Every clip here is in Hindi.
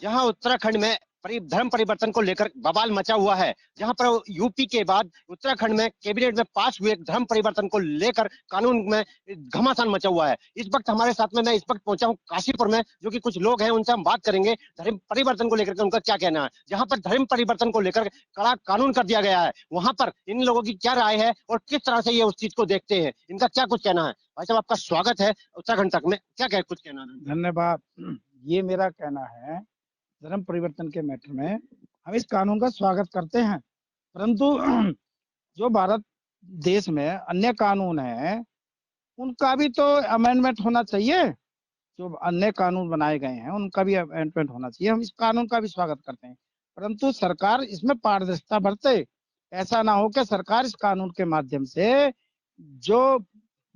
जहां उत्तराखंड में धर्म परिवर्तन को लेकर बवाल मचा हुआ है, जहां पर यूपी के बाद उत्तराखंड में कैबिनेट में पास हुए धर्म परिवर्तन को लेकर कानून में घमासान मचा हुआ है। इस वक्त हमारे साथ में, मैं इस वक्त पहुंचा हूं काशीपुर में, जो कि कुछ लोग हैं, उनसे हम बात करेंगे धर्म परिवर्तन को लेकर के उनका क्या कहना है। जहां पर धर्म परिवर्तन को लेकर कड़ा कानून कर दिया गया है, वहां पर इन लोगों की क्या राय है और किस तरह से ये उस चीज को देखते हैं, इनका क्या कुछ कहना है। भाई साहब, आपका स्वागत है उत्तराखंड तक में, क्या कुछ कहना है। धन्यवाद। ये मेरा कहना है, धर्म परिवर्तन के मैटर में हम इस कानून का स्वागत करते हैं, परंतु जो भारत देश में अन्य कानून है उनका भी तो अमेंडमेंट होना चाहिए। जो अन्य कानून बनाए गए हैं उनका भी अमेंडमेंट होना चाहिए। हम इस कानून का भी स्वागत करते हैं, परंतु सरकार इसमें पारदर्शिता बरते। ऐसा ना हो कि सरकार इस कानून के माध्यम से जो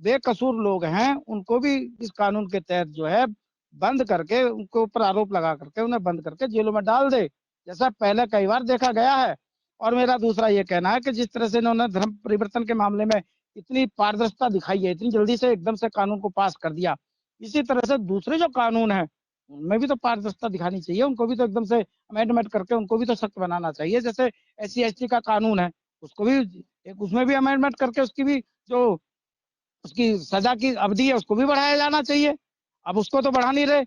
बेकसूर लोग हैं उनको भी इस कानून के तहत जो है बंद करके, उनके ऊपर आरोप लगा करके उन्हें बंद करके जेलों में डाल दे, जैसा पहले कई बार देखा गया है। और मेरा दूसरा ये कहना है कि जिस तरह से इन्होंने धर्म परिवर्तन के मामले में इतनी पारदर्शिता दिखाई है, इतनी जल्दी से एकदम से कानून को पास कर दिया, इसी तरह से दूसरे जो कानून है उनमें भी तो पारदर्शिता दिखानी चाहिए। उनको भी तो एकदम से अमेंडमेंट करके उनको भी तो सख्त बनाना चाहिए। जैसे SC ST का कानून है, उसको भी उसमें भी अमेंडमेंट करके उसकी भी जो उसकी सजा की अवधि है उसको भी बढ़ाया जाना चाहिए। अब उसको तो बढ़ा नहीं रहे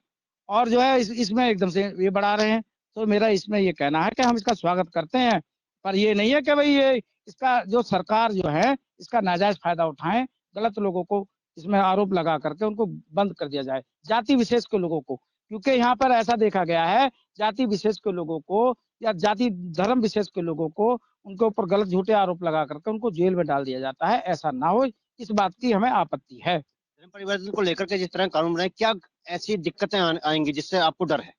और जो है इसमें एकदम से ये बढ़ा रहे हैं। तो मेरा इसमें ये कहना है कि हम इसका स्वागत करते हैं, पर ये नहीं है कि भाई ये इसका जो सरकार जो है इसका नाजायज फायदा उठाएं, गलत लोगों को इसमें आरोप लगा करके उनको बंद कर दिया जाए, जाति विशेष के लोगों को। क्योंकि यहाँ पर ऐसा देखा गया है, जाति विशेष के लोगों को या जाति धर्म विशेष के लोगों को उनके ऊपर गलत झूठे आरोप लगा करके उनको जेल में डाल दिया जाता है। ऐसा ना हो, इस बात की हमें आपत्ति है। धर्म परिवर्तन को लेकर के जिस तरह कानून बनाए, क्या ऐसी दिक्कतें आएंगी जिससे आपको डर है।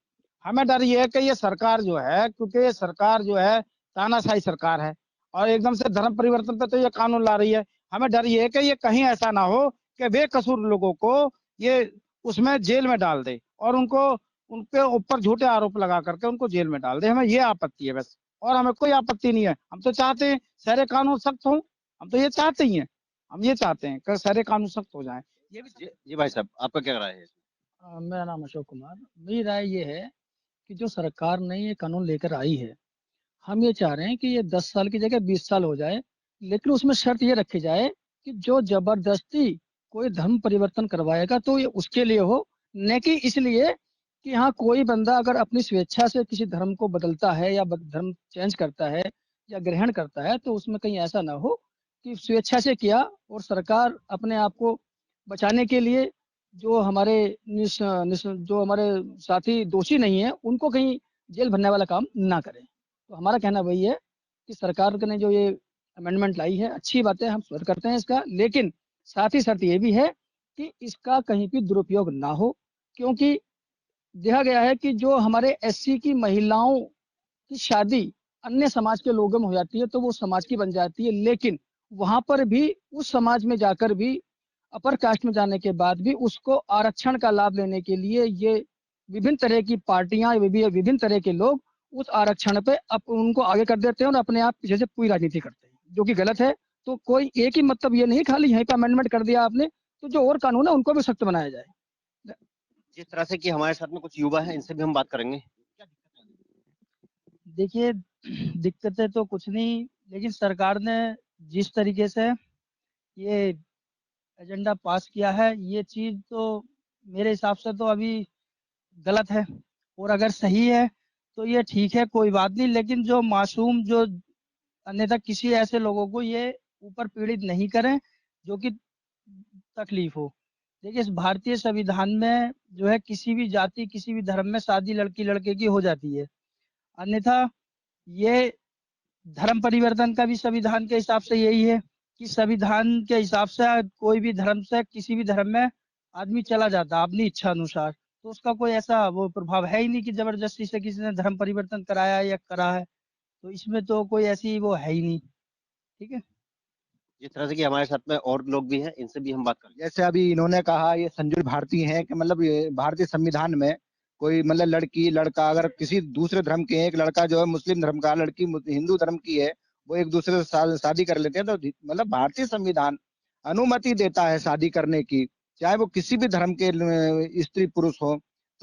हमें डर ये है कि ये सरकार जो है, क्योंकि ये सरकार जो है तानाशाही सरकार है और एकदम से धर्म परिवर्तन पे तो ये कानून ला रही है। हमें डर ये है कि ये कहीं ऐसा ना हो कि बेकसूर लोगों को ये उसमें जेल में डाल दे और उनको उनके ऊपर झूठे आरोप लगा करके उनको जेल में डाल दे। हमें ये आपत्ति है बस, और हमें कोई आपत्ति नहीं है। हम तो चाहते हैं सारे कानून सख्त हों, हम तो ये चाहते ही हैं। हम ये चाहते हैं कि सारे कानून सख्त हो जाएं। ये भी जी भाई साहब, आपका क्या राय है। मेरा नाम अशोक कुमार। मेरी राय ये है कि जो सरकार ने ये कानून लेकर आई है, हम ये चाह रहे हैं कि ये 10 साल की जगह 20 साल हो जाए, लेकिन उसमें शर्त ये रखी जाए कि जो जबरदस्ती कोई धर्म परिवर्तन करवाएगा तो ये उसके लिए हो, न कि इसलिए कि हाँ कोई बंदा अगर अपनी स्वेच्छा से किसी धर्म को बदलता है या धर्म चेंज करता है या ग्रहण करता है, तो उसमें कहीं ऐसा ना हो कि स्वेच्छा से किया और सरकार अपने आप को बचाने के लिए जो हमारे जो हमारे साथी दोषी नहीं है उनको कहीं जेल भरने वाला काम ना करे। तो हमारा कहना वही है कि सरकार ने जो ये अमेंडमेंट लाई है अच्छी बात है, हम स्वागत करते हैं इसका, लेकिन साथ ही शर्त ये भी है कि इसका कहीं भी दुरुपयोग ना हो। क्योंकि देखा गया है कि जो हमारे SC की महिलाओं की शादी अन्य समाज के लोगों में हो जाती है तो वो समाज की बन जाती है, लेकिन वहां पर भी उस समाज में जाकर भी अपर कास्ट में जाने के बाद भी उसको आरक्षण का लाभ लेने के लिए ये विभिन्न तरह की पार्टियां, विभिन्न तरह के लोग उस आरक्षण पे उनको आगे कर देते हैं और अपने आप पीछे से पूरी राजनीति करते हैं, जो कि गलत है। तो कोई एक ही मतलब ये नहीं खाली यहीं पे अमेंडमेंट कर दिया आपने, तो जो और कानून है उनको भी सख्त बनाया जाए। जिस तरह से कि हमारे साथ में कुछ युवा हैं, इनसे भी हम बात करेंगे। देखिए, दिक्कतें तो कुछ नहीं, लेकिन सरकार ने जिस तरीके से ये एजेंडा पास किया है ये चीज तो मेरे हिसाब से तो अभी गलत है, और अगर सही है तो ये ठीक है, कोई बात नहीं। लेकिन जो मासूम, जो अन्यथा किसी ऐसे लोगों को ये ऊपर पीड़ित नहीं करें जो कि तकलीफ हो। देखिए, इस भारतीय संविधान में जो है किसी भी जाति किसी भी धर्म में शादी लड़की लड़के की हो जाती है, अन्यथा ये धर्म परिवर्तन का भी संविधान के हिसाब से यही है कि संविधान के हिसाब से कोई भी धर्म से किसी भी धर्म में आदमी चला जाता है अपनी इच्छा अनुसार, तो उसका कोई ऐसा वो प्रभाव है ही नहीं कि जबरदस्ती से किसी ने धर्म परिवर्तन कराया या करा है। तो इसमें तो कोई ऐसी वो है ही नहीं। ठीक है, जिस तरह से कि हमारे साथ में और लोग भी हैं, इनसे भी हम बात करेंगे। जैसे अभी इन्होंने कहा, ये संजय भारती हैं कि मतलब ये भारतीय संविधान में कोई मतलब लड़की लड़का अगर किसी दूसरे धर्म के, एक लड़का जो है मुस्लिम धर्म का, लड़की हिंदू धर्म की है, वो एक दूसरे से शादी कर लेते हैं, तो मतलब भारतीय संविधान अनुमति देता है शादी करने की, चाहे वो किसी भी धर्म के स्त्री पुरुष हो।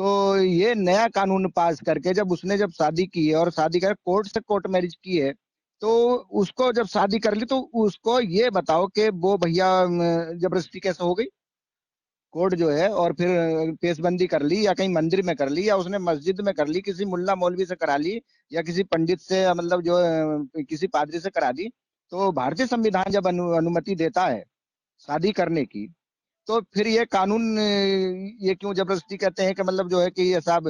तो ये नया कानून पास करके जब शादी की है और शादी कर कोर्ट से कोर्ट मैरिज की है, तो उसको जब शादी कर ली तो उसको ये बताओ कि वो भैया जबरदस्ती कैसे हो गई? कोर्ट जो है और फिर पेशबंदी कर ली या कहीं मंदिर में कर ली या उसने मस्जिद में कर ली, किसी मुल्ला मौलवी से करा ली या किसी पंडित से मतलब जो किसी पादरी से करा दी। तो भारतीय संविधान जब अनुमति देता है शादी करने की, तो फिर ये कानून ये क्यों जबरदस्ती कहते हैं कि मतलब जो है कि ये साहब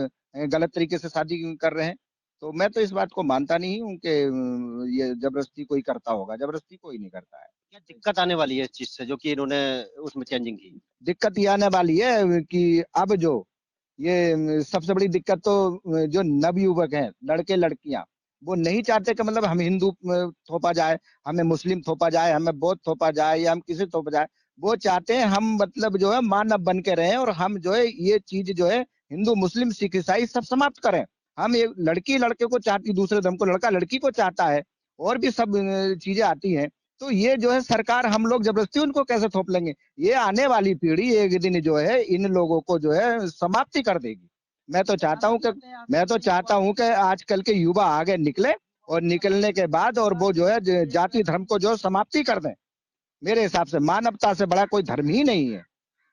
गलत तरीके से शादी कर रहे हैं? तो मैं तो इस बात को मानता नहीं हूँ कि ये जबरदस्ती कोई करता होगा, जबरदस्ती कोई नहीं करता है। क्या दिक्कत आने वाली है इस चीज से जो कि इन्होंने उसमें चेंजिंग की? दिक्कत ये आने वाली है कि अब जो ये सबसे बड़ी दिक्कत तो जो नवयुवक हैं, लड़के लड़कियां, वो नहीं चाहते कि मतलब हम हिंदू थोपा जाए, हमें मुस्लिम थोपा जाए, हमें बौद्ध थोपा जाए या हम किसी थोपा जाए। वो चाहते हैं हम मतलब जो है मानव बन के रहें और हम जो है ये चीज जो है हिंदू मुस्लिम सिख ईसाई सब समाप्त करें। हम एक लड़की लड़के को चाहती, दूसरे धर्म को लड़का लड़की को चाहता है, और भी सब चीजें आती हैं। तो ये जो है सरकार, हम लोग जबरदस्ती उनको कैसे थोप लेंगे? ये आने वाली पीढ़ी एक दिन जो है इन लोगों को जो है समाप्ति कर देगी। मैं तो चाहता हूं कि आजकल के युवा आगे निकले और निकलने के बाद और वो जो है जाति धर्म को जो समाप्ति कर दें। मेरे हिसाब से मानवता से बड़ा कोई धर्म ही नहीं है,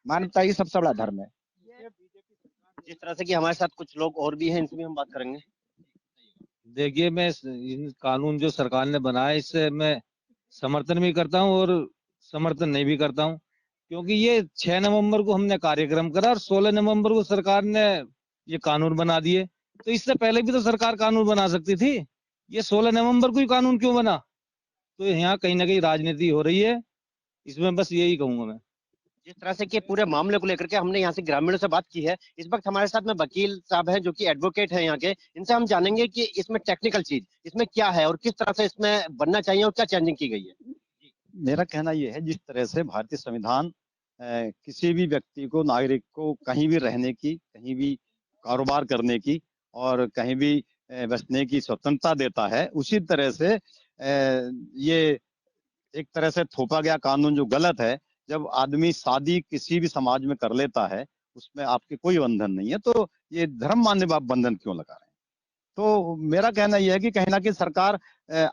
मानवता ही सबसे बड़ा धर्म है। जिस तरह से कि हमारे साथ कुछ लोग और भी हैं, इनसे भी हम बात करेंगे। देखिए, मैं इन कानून जो सरकार ने बनाया इससे मैं समर्थन भी करता हूँ और समर्थन नहीं भी करता हूँ, क्योंकि ये 6 नवंबर को हमने कार्यक्रम करा और 16 नवंबर को सरकार ने ये कानून बना दिए। तो इससे पहले भी तो सरकार कानून बना सकती थी, ये 16 नवंबर को ही कानून क्यों बना? तो यहाँ कहीं ना कहीं राजनीति हो रही है, इसमें बस यही कहूंगा मैं। जिस तरह से कि पूरे मामले को लेकर के हमने यहाँ से ग्रामीणों से बात की है, इस वक्त हमारे साथ में वकील साहब हैं जो कि एडवोकेट हैं यहाँ के। इनसे हम जानेंगे कि इसमें टेक्निकल चीज इसमें क्या है और किस तरह से इसमें बनना चाहिए और क्या चेंजिंग की गई है। मेरा कहना यह है, जिस तरह से भारतीय संविधान किसी भी व्यक्ति को, नागरिक को कहीं भी रहने की, कहीं भी कारोबार करने की और कहीं भी बसने की स्वतंत्रता देता है, उसी तरह से ये एक तरह से थोपा गया कानून जो गलत है। जब आदमी शादी किसी भी समाज में कर लेता है, उसमें आपके कोई बंधन नहीं है, तो ये धर्म मान्य बाप बंधन क्यों लगा रहे हैं? तो मेरा कहना यह है कि कहीं ना कहीं सरकार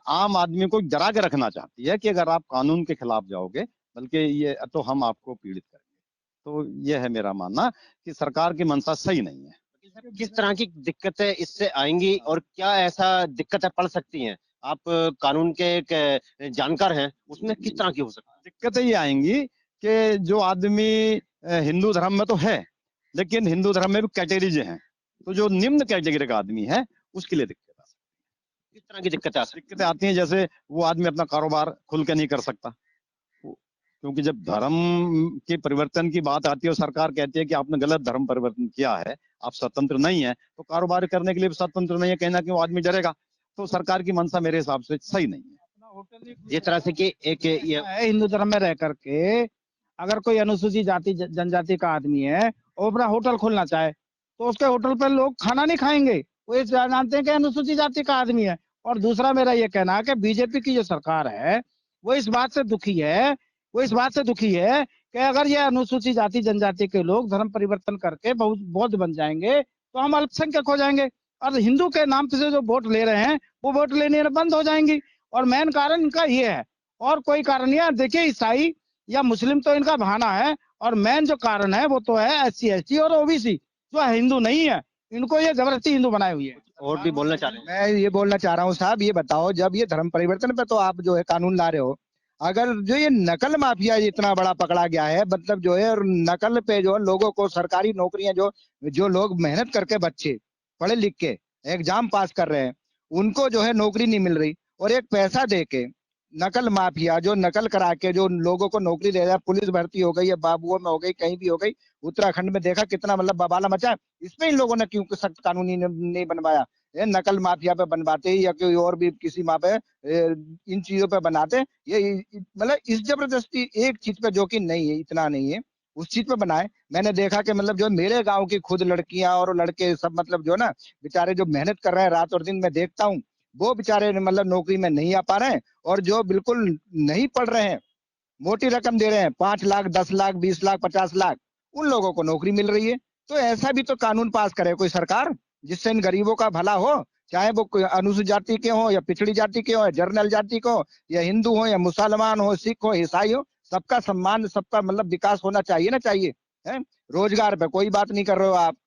आम आदमी को डरा के रखना चाहती है कि अगर आप कानून के खिलाफ जाओगे, बल्कि ये तो हम आपको पीड़ित करेंगे। तो यह है मेरा मानना कि सरकार की मंशा सही नहीं है। किस तरह की दिक्कतें इससे आएंगी और क्या ऐसा दिक्कतें पड़ सकती हैं? आप कानून के एक जानकार हैं, उसमें किस तरह की हो सकती है? दिक्कतें ये आएंगी कि जो आदमी हिंदू धर्म में तो है, लेकिन हिंदू धर्म में भी कैटेगरीज हैं, तो जो निम्न कैटेगरी का आदमी है उसके लिए दिक्कत आ सकती है। किस तरह की दिक्कतें आ सकती हैं? दिक्कतें आती हैं जैसे वो आदमी अपना कारोबार खुल के नहीं कर सकता, क्योंकि जब धर्म के परिवर्तन की बात आती है और सरकार कहती है कि आपने गलत धर्म परिवर्तन किया है, आप स्वतंत्र नहीं है, तो कारोबार करने के लिए भी स्वतंत्र नहीं है, कहीं ना कहीं वो आदमी डरेगा। तो सरकार की मंशा मेरे हिसाब से सही नहीं है। जिस तरह से कि एक ये हिंदू धर्म में रह करके अगर कोई अनुसूचित जाति जनजाति का आदमी है और अपना होटल खोलना चाहे, तो उसके होटल पर लोग खाना नहीं खाएंगे, वो ये जानते हैं कि अनुसूचित जाति का आदमी है। और दूसरा मेरा ये कहना है कि बीजेपी की जो सरकार है वो इस बात से दुखी है कि अगर ये अनुसूचित जाति जनजाति के लोग धर्म परिवर्तन करके बहुत बौद्ध बन जाएंगे तो हम अल्पसंख्यक हो जाएंगे और हिंदू के नाम से जो वोट ले रहे हैं वो वोट लेने बंद हो जाएंगी। और मेन कारण इनका ये है, और कोई कारण नहीं है। देखिए, ईसाई या मुस्लिम तो इनका बहाना है, और मेन जो कारण है वो तो है SC ST और OBC जो हिंदू नहीं है, इनको ये जबरदस्ती हिंदू बनाए हुई है। और भी बोलना चाह रहे हैं? मैं ये बोलना चाह रहा हूँ साहब, ये बताओ, जब ये धर्म परिवर्तन पे तो आप जो है कानून ला रहे हो, अगर जो ये नकल माफिया इतना बड़ा पकड़ा गया है, मतलब जो है नकल पे जो लोगों को सरकारी नौकरियां, जो लोग मेहनत करके बच्चे पढ़े लिख के एग्जाम पास कर रहे हैं, उनको जो है नौकरी नहीं मिल रही, और एक पैसा दे के नकल माफिया जो नकल करा के जो लोगों को नौकरी दे रहा है, पुलिस भर्ती हो गई या बाबुओं में हो गई, कहीं भी हो गई, उत्तराखंड में देखा कितना मतलब बवाला मचा है। इसमें इन लोगों ने क्यों सख्त कानून नहीं बनवाया? नकल माफिया पे बनवाते या कोई और भी किसी माँ पे इन चीजों पे बनाते, ये मतलब इस जबरदस्ती एक चीज पे जो कि नहीं है, इतना नहीं है, उस चीज पे बनाए। मैंने देखा कि मतलब जो मेरे गांव की खुद लड़कियां और लड़के सब मतलब जो ना बेचारे जो मेहनत कर रहे हैं रात और दिन, मैं देखता हूँ वो बेचारे मतलब नौकरी में नहीं आ पा रहे हैं, और जो बिल्कुल नहीं पढ़ रहे हैं, मोटी रकम दे रहे हैं, 5 लाख 10 लाख 20 लाख 50 लाख, उन लोगों को नौकरी मिल रही है। तो ऐसा भी तो कानून पास करे कोई सरकार, जिससे इन गरीबों का भला हो, चाहे वो कोई अनुसूचित जाति के हो या पिछड़ी जाति के हो, जर्नल जाति को, या हिंदू हो या मुसलमान हो, सिख हो, ईसाई हो, सबका सम्मान, सबका मतलब विकास होना चाहिए ना, चाहिए है। रोजगार पे कोई बात नहीं कर रहे हो आप,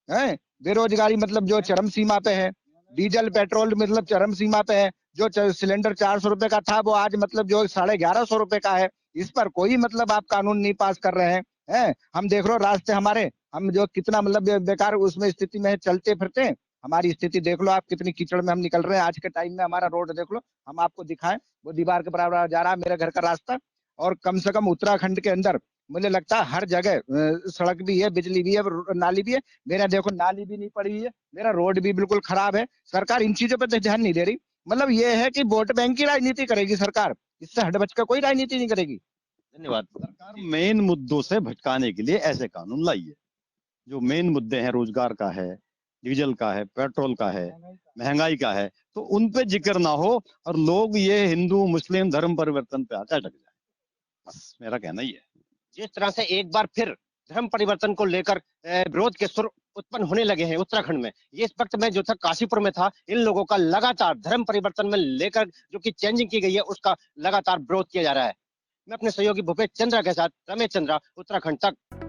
है। बेरोजगारी मतलब जो चरम सीमा पे है, डीजल पेट्रोल मतलब चरम सीमा पे है, जो सिलेंडर 400 रुपए का था वो आज मतलब जो 1150 रुपए का है। इस पर कोई मतलब आप कानून नहीं पास कर रहे हैं। हम देख रहे हो रास्ते हमारे, हम जो कितना मतलब बेकार उसमें स्थिति में चलते फिरते, हमारी स्थिति देख लो आप, कितनी कीचड़ में हम निकल रहे हैं। आज के टाइम में हमारा रोड देख लो, हम आपको दिखाएं, वो दीवार के बराबर जा रहा है मेरे घर का रास्ता। और कम से कम उत्तराखंड के अंदर मुझे लगता है हर जगह सड़क भी है, बिजली भी है, नाली भी है। मेरा देखो नाली भी नहीं पड़ी हुई है, मेरा रोड भी बिल्कुल खराब है। सरकार इन चीजों पर ध्यान नहीं दे रही। मतलब ये है कि वोट बैंक की राजनीति करेगी सरकार, इससे हट बच कर कोई राजनीति नहीं करेगी। धन्यवाद। सरकार मेन मुद्दों से भटकाने के लिए ऐसे कानून लाई है। जो मेन मुद्दे हैं, रोजगार का है, डीजल का है, पेट्रोल का है, महंगाई का है, तो उन पे जिक्र ना हो और लोग ये हिंदू मुस्लिम धर्म परिवर्तन पे आकर अटक जाए। बस मेरा कहना ही है। जिस तरह से एक बार फिर धर्म परिवर्तन को लेकर विरोध के सुर उत्पन्न होने लगे हैं उत्तराखंड में, ये इस वक्त मैं जो था काशीपुर में था, इन लोगों का लगातार धर्म परिवर्तन में लेकर जो कि चेंजिंग की गई है उसका लगातार विरोध किया जा रहा है। मैं अपने सहयोगी भूपेश चंद्रा के साथ रमेश चंद्रा, उत्तराखंड तक।